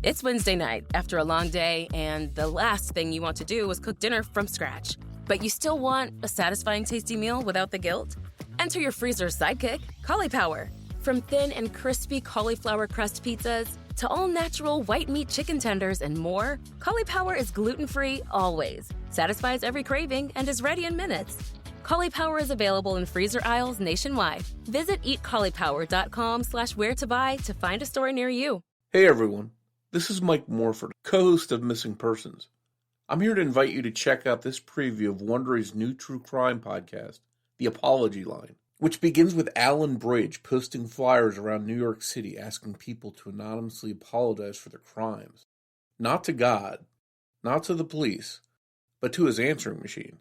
It's Wednesday night after a long day, and the last thing you want to do is cook dinner from scratch. But you still want a satisfying, tasty meal without the guilt? Enter your freezer's sidekick, Cauliflower. From thin and crispy cauliflower crust pizzas to all-natural white meat chicken tenders and more, Cauliflower is gluten-free always, satisfies every craving, and is ready in minutes. Cauliflower is available in freezer aisles nationwide. Visit eatcauliflower.com/where-to-buy to find a store near you. Hey everyone, this is Mike Morford, co-host of Missing Persons. I'm here to invite you to check out this preview of Wondery's new true crime podcast, The Apology Line, which begins with Alan Bridge posting flyers around New York City asking people to anonymously apologize for their crimes. Not to God, not to the police, but to his answering machine.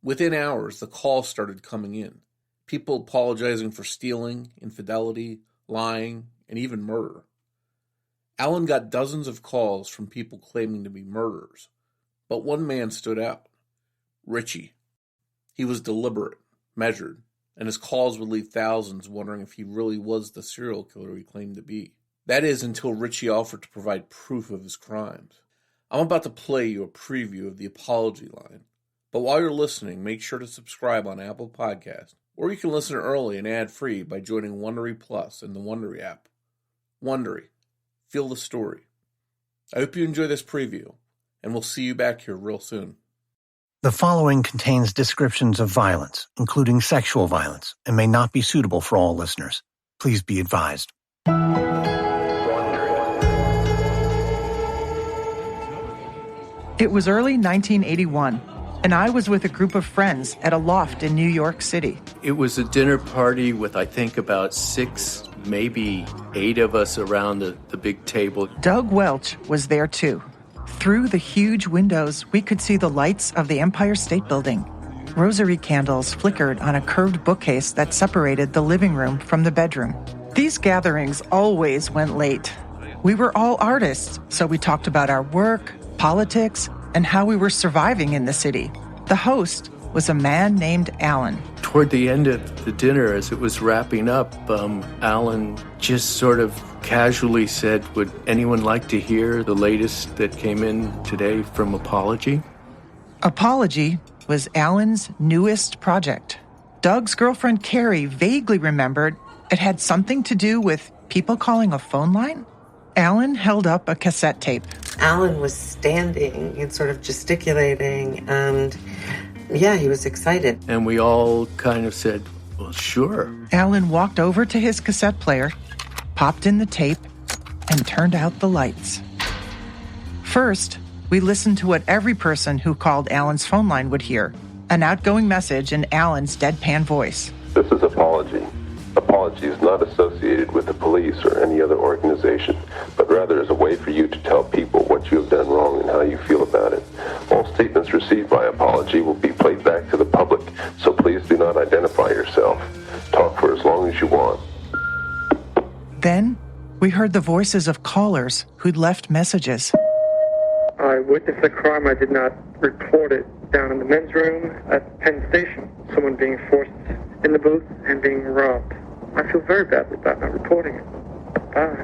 Within hours, the calls started coming in. People apologizing for stealing, infidelity, lying, and even murder. Alan got dozens of calls from people claiming to be murderers, but one man stood out. Richie. He was deliberate, measured, and his calls would leave thousands wondering if he really was the serial killer he claimed to be. That is, until Richie offered to provide proof of his crimes. I'm about to play you a preview of The Apology Line, but while you're listening, make sure to subscribe on Apple Podcasts, or you can listen early and ad-free by joining Wondery Plus in the Wondery app. Wondery. Feel the story. I hope you enjoy this preview, and we'll see you back here real soon. The following contains descriptions of violence, including sexual violence, and may not be suitable for all listeners. Please be advised. It was early 1981, and I was with a group of friends at a loft in New York City. It was a dinner party with, I think, about 6, maybe 8 of us around the big table. Doug Welch was there too. Through the huge windows, we could see the lights of the Empire State Building. Rosary candles flickered on a curved bookcase that separated the living room from the bedroom. These gatherings always went late. We were all artists, so we talked about our work, politics, and how we were surviving in the city. The host was a man named Alan. Toward the end of the dinner, as it was wrapping up, Alan just sort of casually said, would anyone like to hear the latest that came in today from Apology? Apology was Alan's newest project. Doug's girlfriend Carrie vaguely remembered it had something to do with people calling a phone line. Alan held up a cassette tape. Alan was standing and sort of gesticulating, and yeah, he was excited. And we all kind of said, well, sure. Alan walked over to his cassette player, popped in the tape, and turned out the lights. First, we listened to what every person who called Alan's phone line would hear, an outgoing message in Alan's deadpan voice. This is Apology. Apology is not associated with the police or any other organization, but rather is a way for you to tell people what you have done wrong and how you feel about it. All statements received by Apology will be played back to the public, so please do not identify yourself. Talk for as long as you want. Then, we heard the voices of callers who'd left messages. I witnessed a crime. I did not report it. Down in the men's room at Penn Station, someone being forced in the booth and being robbed. I feel very badly about not reporting it. Bye.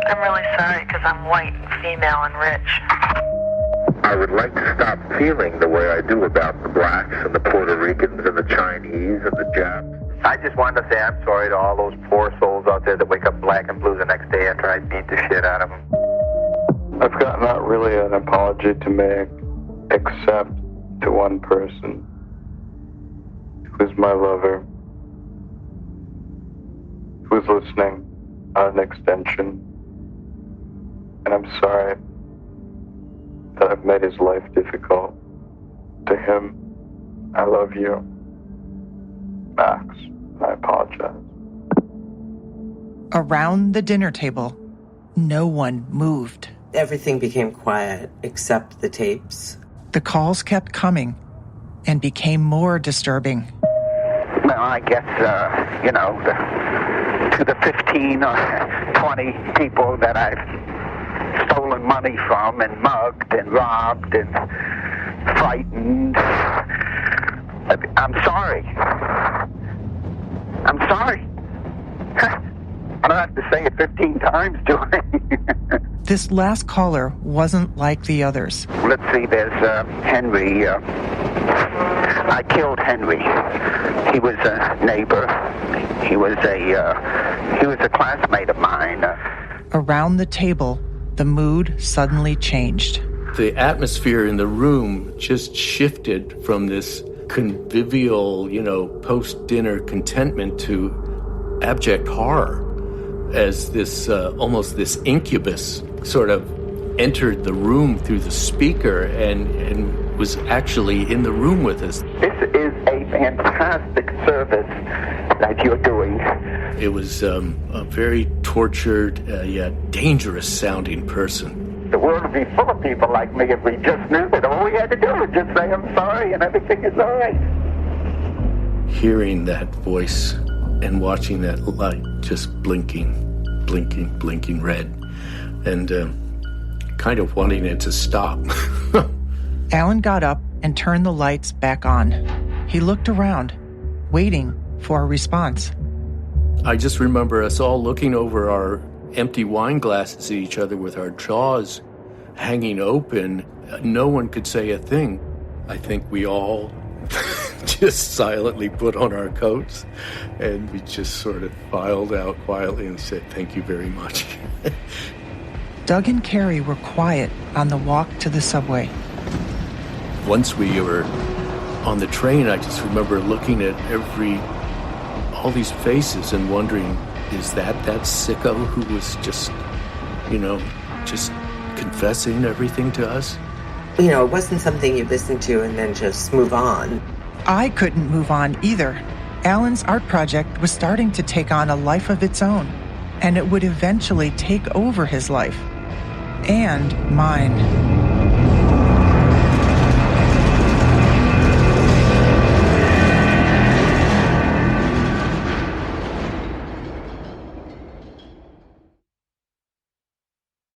I'm really sorry because I'm white and female and rich. I would like to stop feeling the way I do about the blacks and the Puerto Ricans and the Chinese and the Japs. I just wanted to say I'm sorry to all those poor souls out there that wake up black and blue the next day after I beat the shit out of them. I've got not really an apology to make, except to one person, who is my lover, who is listening on an extension, and I'm sorry that I've made his life difficult. To him, I love you, Max. I apologize. Around the dinner table, no one moved. Everything became quiet except the tapes. The calls kept coming and became more disturbing. Well, I guess, to the 15 or 20 people that I've stolen money from and mugged and robbed and frightened, I'm sorry. I'm sorry. I don't have to say it 15 times, do I? This last caller wasn't like the others. Let's see, there's Henry. I killed Henry. He was a neighbor. He was a classmate of mine. Around the table, the mood suddenly changed. The atmosphere in the room just shifted from this convivial, post-dinner contentment to abject horror as this, almost this incubus sort of entered the room through the speaker and was actually in the room with us. This is a fantastic service that you're doing. It was a very tortured, yet dangerous-sounding person. The world would be full of people like me if we just knew that all we had to do was just say, I'm sorry, and everything is all right. Hearing that voice and watching that light just blinking red, and kind of wanting it to stop. Alan got up and turned the lights back on. He looked around, waiting for a response. I just remember us all looking over our empty wine glasses at each other with our jaws hanging open. No one could say a thing. I think we all just silently put on our coats and we just sort of filed out quietly and said, thank you very much. Doug and Carrie were quiet on the walk to the subway. Once we were on the train, I just remember looking at all these faces and wondering, is that sicko who was just confessing everything to us? It wasn't something you listen to and then just move on. I couldn't move on either. Alan's art project was starting to take on a life of its own, and it would eventually take over his life. And mine.